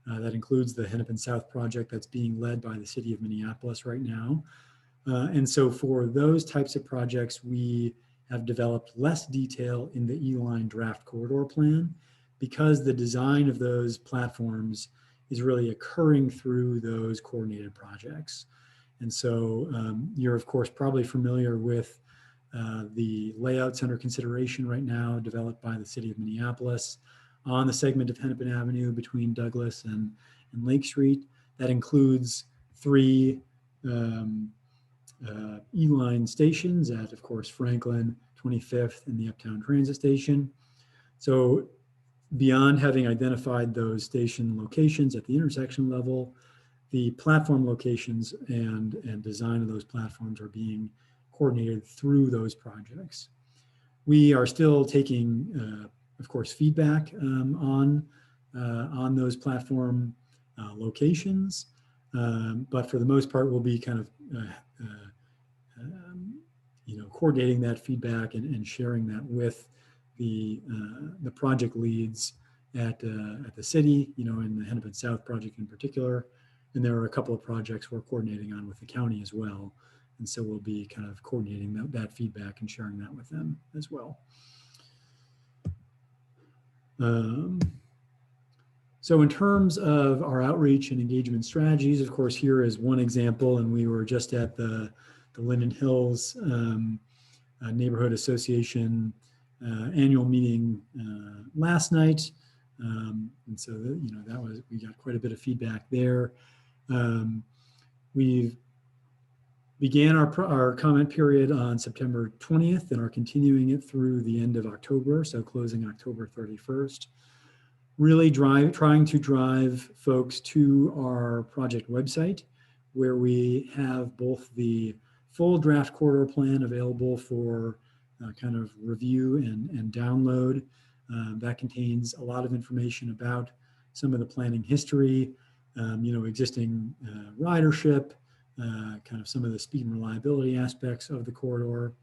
That includes the Hennepin South project that's being led by the city of Minneapolis right now. And so for those types of projects, we have developed less detail in the E-line draft corridor plan because the design of those platforms is really occurring through those coordinated projects. And so you're of course probably familiar with the layouts under consideration right now developed by the city of Minneapolis on the segment of Hennepin Avenue between Douglas and Lake Street. That includes 3 E-line stations at, of course, Franklin, 25th, and the Uptown Transit Station. So beyond having identified those station locations at the intersection level, the platform locations and design of those platforms are being coordinated through those projects. We are still taking, of course, feedback on those platform locations, but for the most part, we'll be kind of coordinating that feedback and sharing that with the project leads at the city, in the Hennepin South project in particular. And there are a couple of projects we're coordinating on with the county as well. And so we'll be kind of coordinating that feedback and sharing that with them as well. So in terms of our outreach and engagement strategies, of course, here is one example, and we were just at the Linden Hills Neighborhood Association annual meeting last night. And so, we got quite a bit of feedback there. We've began our comment period on September 20th and are continuing it through the end of October, so closing October 31st. Really trying to drive folks to our project website, where we have both the full draft corridor plan available for kind of review and download. That contains a lot of information about some of the planning history, existing ridership, kind of some of the speed and reliability aspects of the corridor,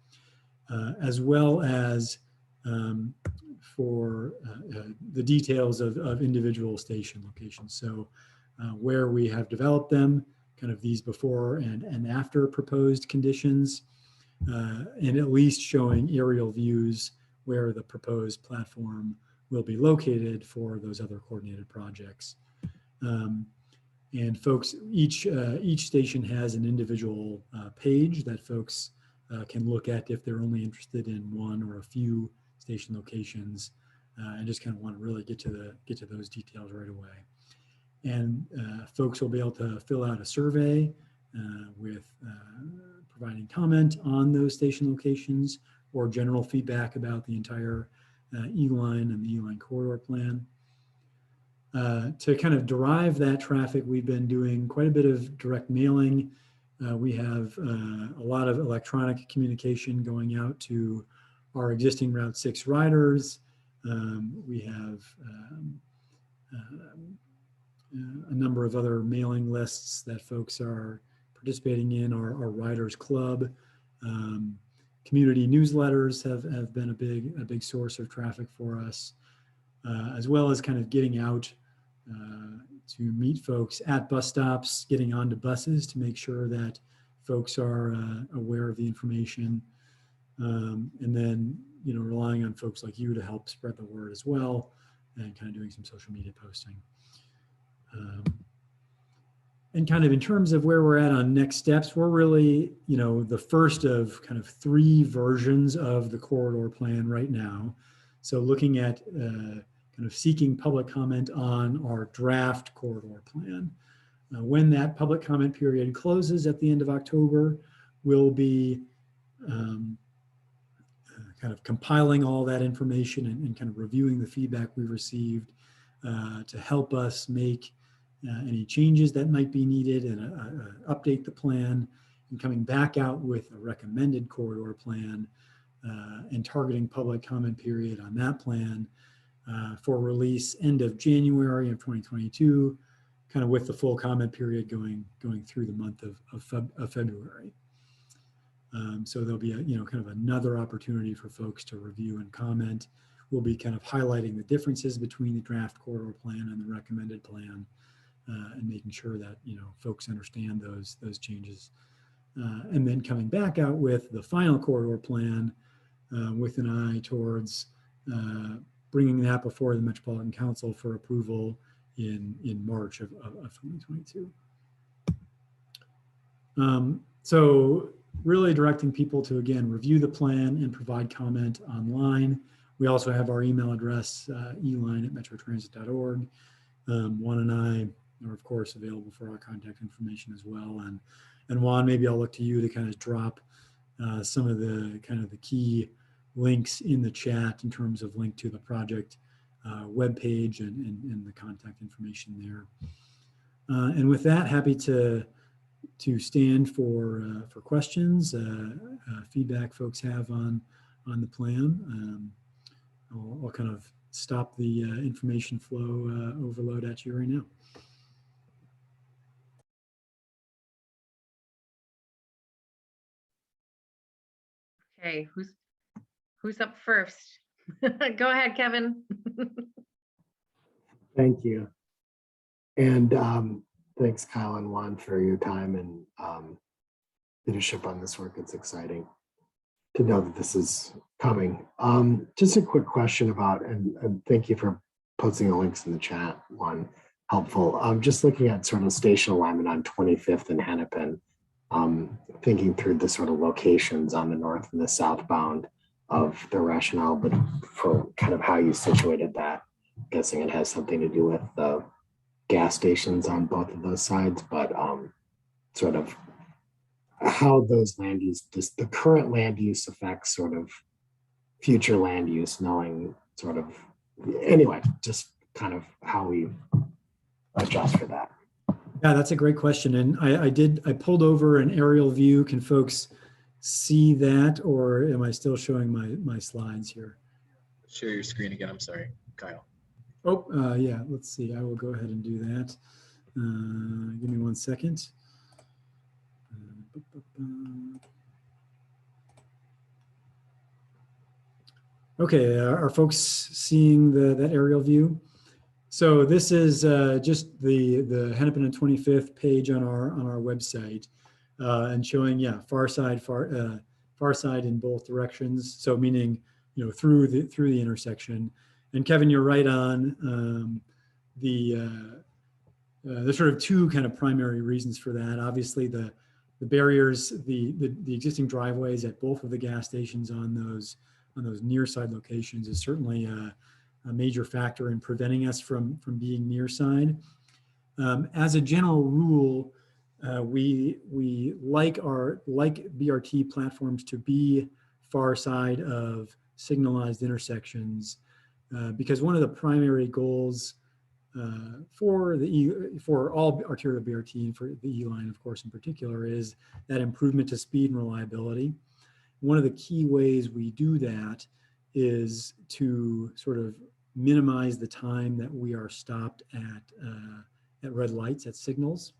as well as for the details of individual station locations. So where we have developed them, kind of these before and after proposed conditions, and at least showing aerial views where the proposed platform will be located for those other coordinated projects. And folks, each station has an individual page that folks can look at if they're only interested in one or a few station locations, and just kind of want to really get to those details right away. And folks will be able to fill out a survey with providing comment on those station locations or general feedback about the entire E-line and the E-line corridor plan. To kind of derive that traffic, we've been doing quite a bit of direct mailing. We have a lot of electronic communication going out to our existing Route 6 riders. We have a number of other mailing lists that folks are participating in, our Riders Club. Community newsletters have been a big source of traffic for us, as well as kind of getting out to meet folks at bus stops, getting onto buses to make sure that folks are aware of the information. And then, relying on folks like you to help spread the word as well, and kind of doing some social media posting. And kind of in terms of where we're at on next steps, we're really, the first of kind of 3 versions of the corridor plan right now. So looking at kind of seeking public comment on our draft corridor plan. When that public comment period closes at the end of October, we'll be kind of compiling all that information and kind of reviewing the feedback we received to help us make any changes that might be needed and update the plan, and coming back out with a recommended corridor plan and targeting public comment period on that plan for release end of January of 2022, kind of with the full comment period going through the month of February. So there'll be kind of another opportunity for folks to review and comment. We'll be kind of highlighting the differences between the draft corridor plan and the recommended plan, and making sure that folks understand those changes. and then coming back out with the final corridor plan with an eye towards bringing that before the Metropolitan Council for approval in March of 2022. So really directing people to, again, review the plan and provide comment online. We also have our email address, eline@metrotransit.org. Juan and I are, of course, available for our contact information as well. And Juan, maybe I'll look to you to kind of drop some of the key links in the chat in terms of link to the project webpage and the contact information there. And with that, happy to stand for questions, feedback folks have on the plan. I'll kind of stop the information flow overload at you right now. Okay, who's up first? Go ahead, Kevin. Thank you. And thanks, Kyle and Juan, for your time and leadership on this work. It's exciting to know that this is coming. Just a quick question about, and thank you for posting the links in the chat, Juan, helpful. Just looking at sort of station alignment on 25th and Hennepin, thinking through the sort of locations on the north and the southbound of the rationale, but for kind of how you situated that. I'm guessing it has something to do with the gas stations on both of those sides, but sort of how those land use, the current land use affects sort of future land use, knowing sort of, anyway, just kind of how we adjust for that. Yeah, that's a great question. And I pulled over an aerial view. Can folks see that, or am I still showing my slides here? Share your screen again. I'm sorry, Kyle. Oh, yeah, let's see. I will go ahead and do that. Give me 1 second. Okay, are folks seeing that aerial view? So this is just the Hennepin and 25th page on our website, and showing, yeah, far side in both directions. So meaning, through the intersection. And Kevin, you're right on. There's sort of two kind of primary reasons for that. Obviously, the barriers, the existing driveways at both of the gas stations on those near side locations is certainly a major factor in preventing us from being near side. As a general rule, we like BRT platforms to be far side of signalized intersections, because one of the primary goals for all arterial BRT and for the E-line, of course, in particular, is that improvement to speed and reliability. One of the key ways we do that is to sort of minimize the time that we are stopped at red lights, at signals.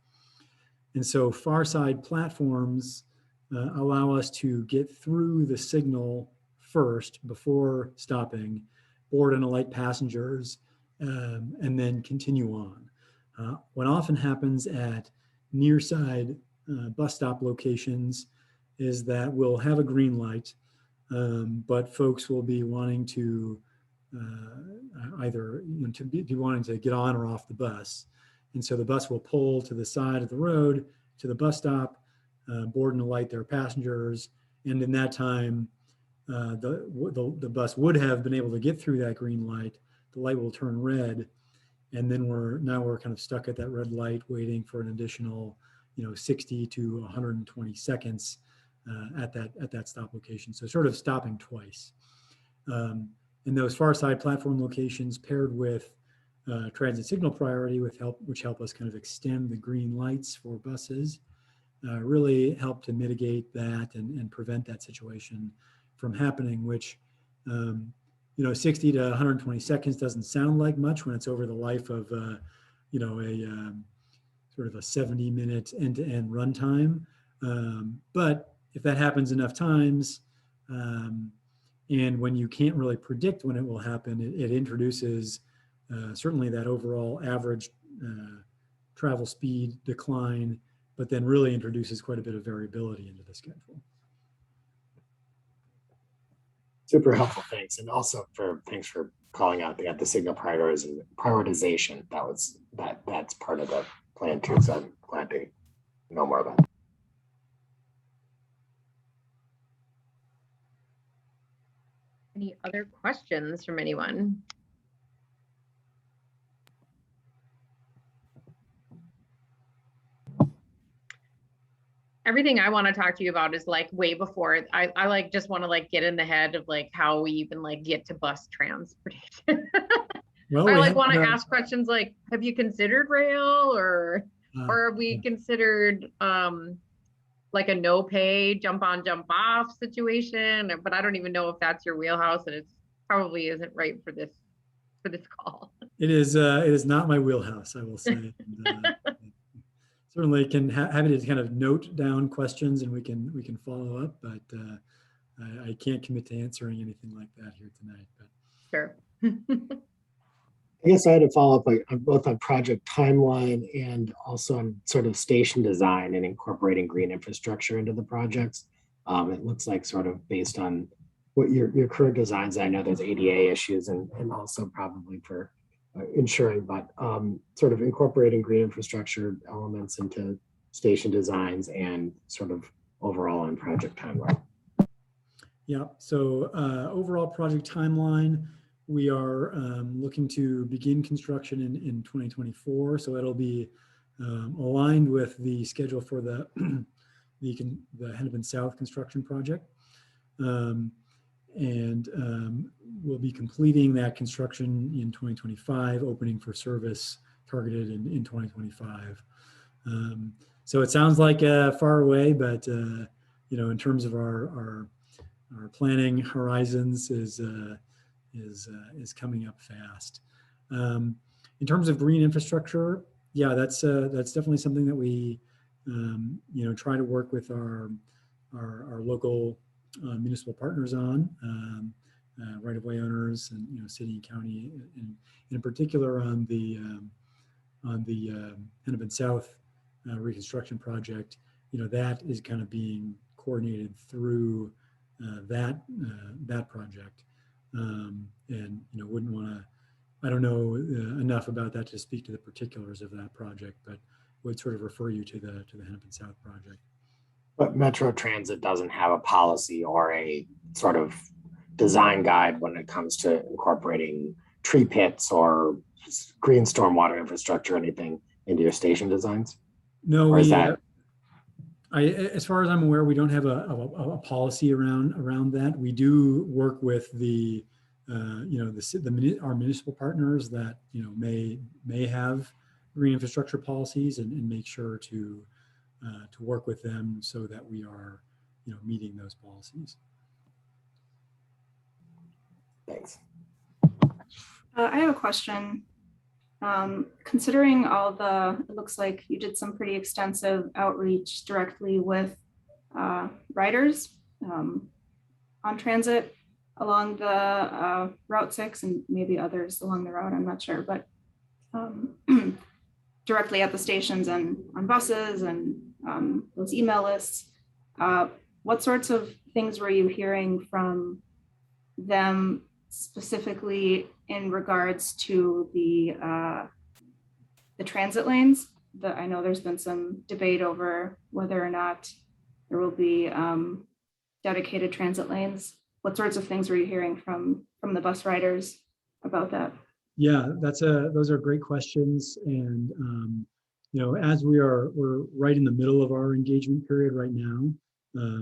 And so far side platforms allow us to get through the signal first before stopping, board and alight passengers, and then continue on. What often happens at near side bus stop locations is that we'll have a green light, but folks will be wanting to either be wanting to get on or off the bus. And so the bus will pull to the side of the road to the bus stop, board and alight their passengers. And in that time, the bus would have been able to get through that green light. The light will turn red. And then we're kind of stuck at that red light waiting for an additional 60 to 120 seconds at that stop location. So sort of stopping twice. And those far side platform locations paired with transit signal priority which help us kind of extend the green lights for buses, really help to mitigate that and prevent that situation from happening, which 60 to 120 seconds doesn't sound like much when it's over the life of sort of a 70-minute end-to-end runtime. But if that happens enough times, and when you can't really predict when it will happen, it introduces certainly that overall average travel speed decline but then really introduces quite a bit of variability into the schedule. Super helpful, thanks. And also thanks for calling out the signal prioritization. That's part of the plan too. So I'm glad to know more about that. Any other questions from anyone? Everything I want to talk to you about is like way before I like just want to like get in the head of like how we even like get to bus transportation. Well, I we like have, want to ask questions like, have you considered rail or have we considered like a no pay jump on jump off situation? But I don't even know if that's your wheelhouse, and it's probably isn't right for this call. it is not my wheelhouse, I will say. And, certainly can happy to kind of note down questions and we can follow up, but I can't commit to answering anything like that here tonight. But Sure. I guess I had to follow up both on project timeline and also on sort of station design and incorporating green infrastructure into the projects. It looks like sort of based on what your current designs. I know there's ADA issues and also probably for ensuring, but sort of incorporating green infrastructure elements into station designs and sort of overall on project timeline. Yeah, so overall project timeline, we are looking to begin construction in 2024. So it'll be aligned with the schedule for the Hennepin South construction project. We'll be completing that construction in 2025, opening for service targeted in 2025. So it sounds like far away, but in terms of our planning horizons is coming up fast. In terms of green infrastructure, yeah, that's definitely something that we try to work with our local municipal partners on, right-of-way owners and city and county, and in particular on the Hennepin South reconstruction project. That is kind of being coordinated through that project, and wouldn't want to. I don't know enough about that to speak to the particulars of that project, but would sort of refer you to the Hennepin South project. But Metro Transit doesn't have a policy or a sort of design guide when it comes to incorporating tree pits or green stormwater infrastructure, anything into your station designs? No, as far as I'm aware, we don't have a policy around that. We do work with our municipal partners that may have green infrastructure policies and make sure to work with them so that we are meeting those policies. Thanks. I have a question. Considering it looks like you did some pretty extensive outreach directly with riders on transit along the Route 6 and maybe others along the route, I'm not sure, but directly at the stations and on buses and those email lists. What sorts of things were you hearing from them specifically in regards to the transit lanes? I know there's been some debate over whether or not there will be dedicated transit lanes. What sorts of things were you hearing from the bus riders about that? Yeah, those are great questions, and as we're right in the middle of our engagement period right now,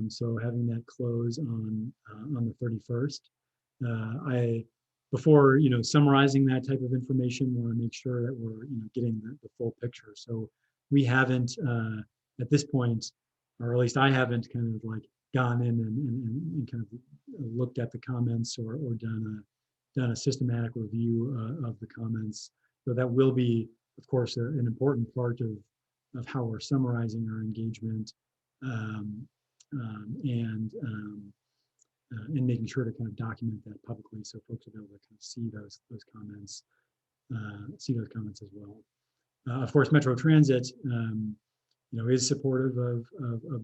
so having that close on the 31st. Before summarizing that type of information, want to make sure that we're getting the full picture. So we haven't at this point, or at least I haven't kind of like gone in and kind of looked at the comments or done a systematic review of the comments. So that will be, of course, an important part of how we're summarizing our engagement, and making sure to kind of document that publicly so folks will be able to kind of see those comments as well. Of course, Metro Transit, is supportive of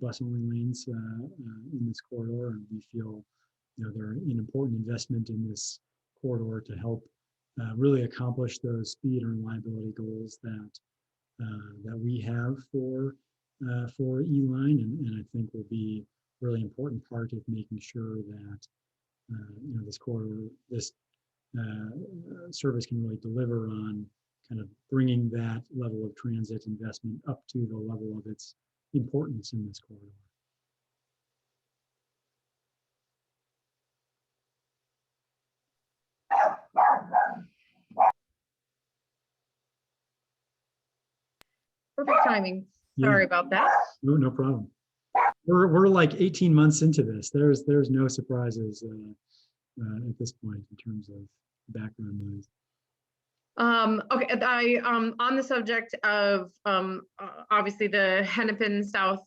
bus only lanes in this corridor, and we feel they're an important investment in this corridor to help really accomplish those speed and reliability goals that we have for E-Line, and I think will be a really important part of making sure that this corridor, this service can really deliver on kind of bringing that level of transit investment up to the level of its importance in this corridor. Perfect timing. Yeah. Sorry about that. No problem. We're like 18 months into this. There's no surprises at this point in terms of background noise. Okay, on the subject of obviously the Hennepin South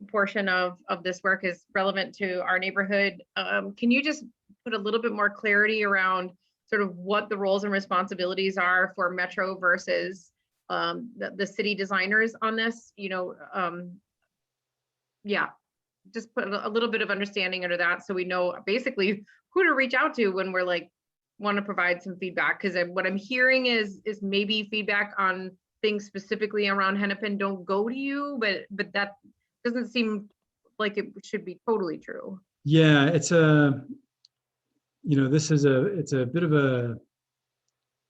portion of this work is relevant to our neighborhood. Can you just put a little bit more clarity around sort of what the roles and responsibilities are for Metro versus the city designers on this? Yeah, just put a little bit of understanding under that so we know basically who to reach out to when we're like want to provide some feedback, because what I'm hearing is maybe feedback on things specifically around Hennepin don't go to you, but that doesn't seem like it should be totally true. Yeah, it's a it's a bit of a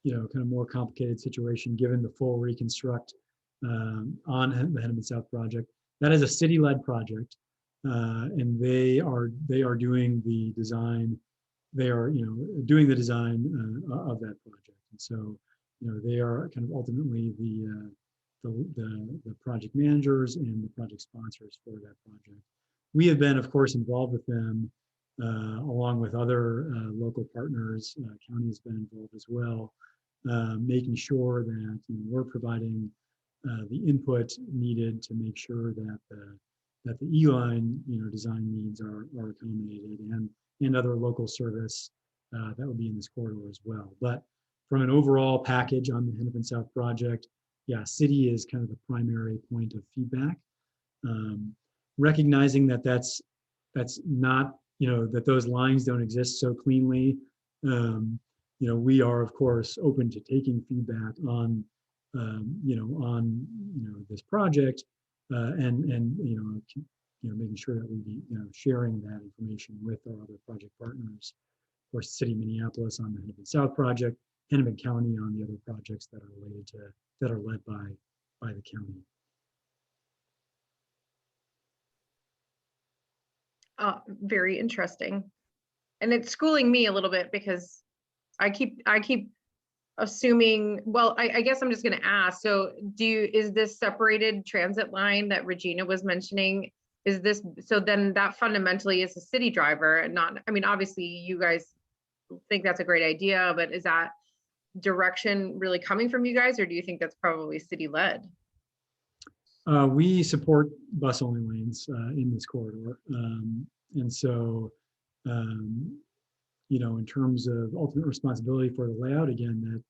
kind of more complicated situation given the full reconstruct on the Hennepin South project. That is a city-led project, and they are doing the design. They are doing the design of that project, and so they are kind of ultimately the project managers and the project sponsors for that project. We have been, of course, involved with them along with other local partners. County has been involved as well, making sure that we're providing the input needed to make sure that the E-Line design needs are accommodated, and other local service that would be in this corridor as well. But from an overall package on the Hennepin South project, yeah, city is kind of the primary point of feedback. Recognizing that that's not, that those lines don't exist so cleanly. We are of course open to taking feedback on this project and making sure that we be sharing that information with our other project partners. Of course, City of Minneapolis on the Hennepin South project, Hennepin County on the other projects that are related to that are led by the county. Very interesting, and it's schooling me a little bit because I keep assuming, well, I guess I'm just going to ask, so is this separated transit line that Regina was mentioning, is this, so then that fundamentally is a city driver and not, I mean, obviously you guys think that's a great idea, but is that direction really coming from you guys, or do you think that's probably city led? We support bus only lanes in this corridor. And so, in terms of ultimate responsibility for the layout, again,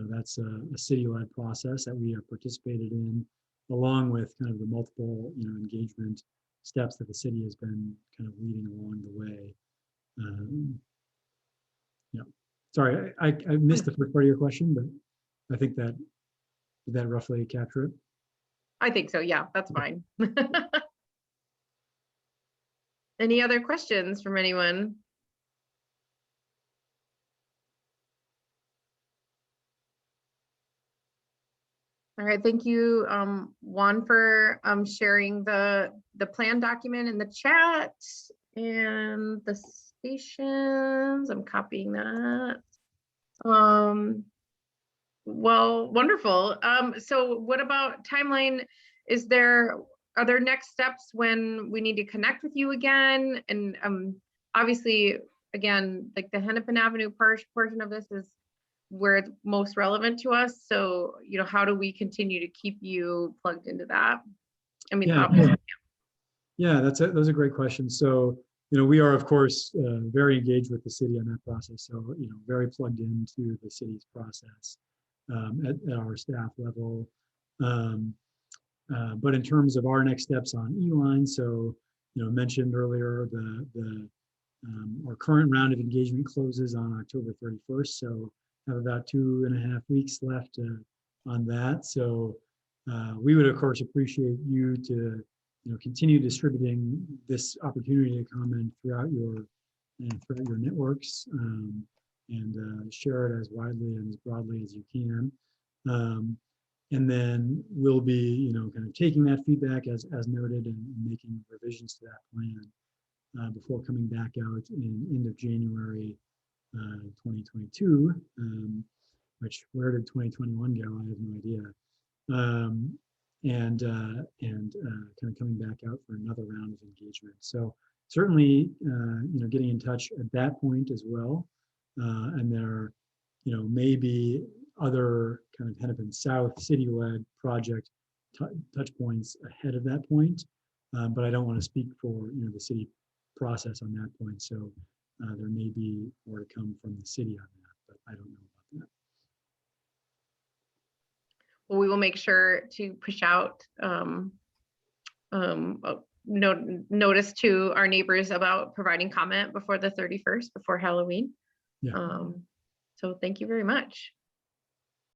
that's a city-led process that we have participated in, along with kind of the multiple, engagement steps that the city has been kind of leading along the way. Sorry, I missed the first part of your question, but I think did that roughly capture it? I think so, yeah, that's fine. Any other questions from anyone? All right, thank you, Juan, for sharing the plan document in the chat and the stations. I'm copying that. Well, wonderful. So what about timeline? Are there next steps when we need to connect with you again? And obviously, again, like the Hennepin Avenue portion of this is where it's most relevant to us. So, how do we continue to keep you plugged into that? I mean, yeah, obviously. Yeah, those are great questions. So, we are, of course, very engaged with the city on that process. So, very plugged into the city's process at our staff level. But in terms of our next steps on E-line, so, mentioned earlier, our current round of engagement closes on October 31st. So have about 2.5 weeks left on that. So we would, of course, appreciate you to continue distributing this opportunity to comment throughout your networks, and share it as widely and as broadly as you can. And then we'll be, kind of taking that feedback as noted and making revisions to that plan before coming back out in end of January 2022, which where did 2021 go? I have no idea. And kind of coming back out for another round of engagement. So certainly, getting in touch at that point as well. And there, may be other kind of Hennepin South city-led project touch points ahead of that point. But I don't want to speak for, the city process on that point. So there may be more to come from the city on that, but I don't know about that. Well, we will make sure to push out notice to our neighbors about providing comment before the 31st, before Halloween. Yeah. So thank you very much.